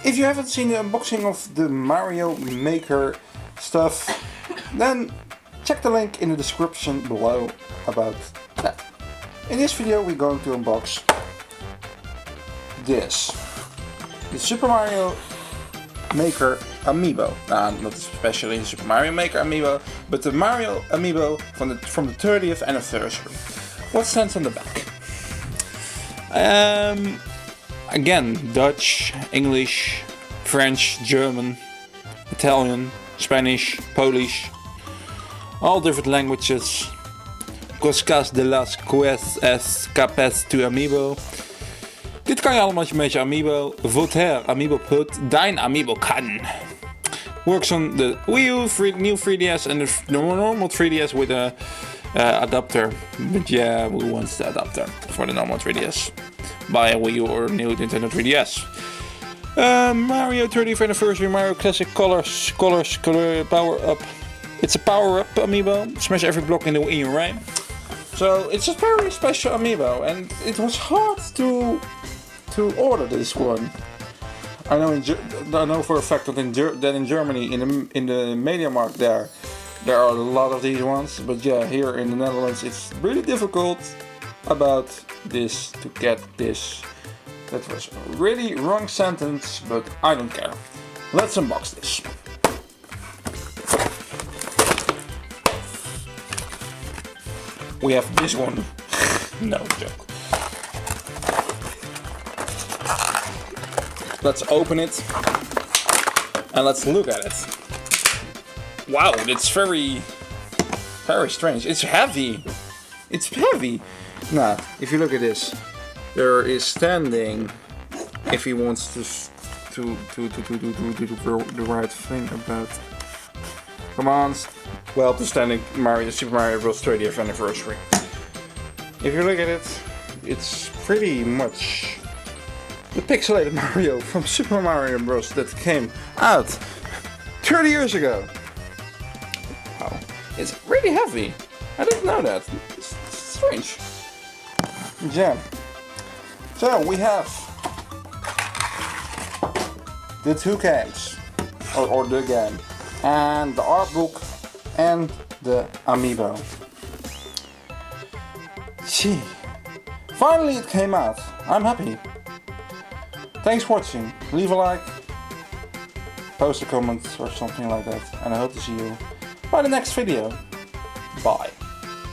if you haven't seen the unboxing of the Mario Maker stuff, then check the link in the description below about that. In this video we're going to unbox this. The Super Mario Maker Amiibo. Not especially the Super Mario Maker Amiibo, but the Mario Amiibo from the 30th anniversary. What stands on the back? Again, Dutch, English, French, German, Italian, Spanish, Polish, all different languages. Coscas de las Cues Escapes to Amiibo. Dit kan je allemaal met je Amiibo. Votre Amiibo put, dein Amiibo kan. Works on the Wii U, new 3DS and the normal 3DS with a adapter. But yeah, who wants the adapter for the normal 3DS? Buy a Wii U or new Nintendo 3DS. Mario 30th anniversary, Mario Classic Colors, Power Up. It's a Power Up Amiibo. Smash every block in the Wii U, right? So it's a very special Amiibo, and it was hard to order this one. I know for a fact that in Germany, in the Media Markt there are a lot of these ones, but yeah, here in the Netherlands it's really difficult about this to get this. That was a really wrong sentence, but I don't care. Let's unbox this. We have this one. No joke. Let's open it and let's look at it. Wow, it's very strange. It's heavy. It's heavy. Now, if you look at this, there is standing. If he wants to do the right thing about. Come on. Well, the standing Super Mario Bros. 30th anniversary. If you look at it, it's pretty much the pixelated Mario from Super Mario Bros. That came out 30 years ago. Wow, it's really heavy. I didn't know that. It's strange. Yeah. So we have the two games, or the game, and the art book, and the Amiibo. Gee, finally it came out. I'm happy. Thanks for watching. Leave a like, post a comment or something like that, and I hope to see you by the next video. Bye.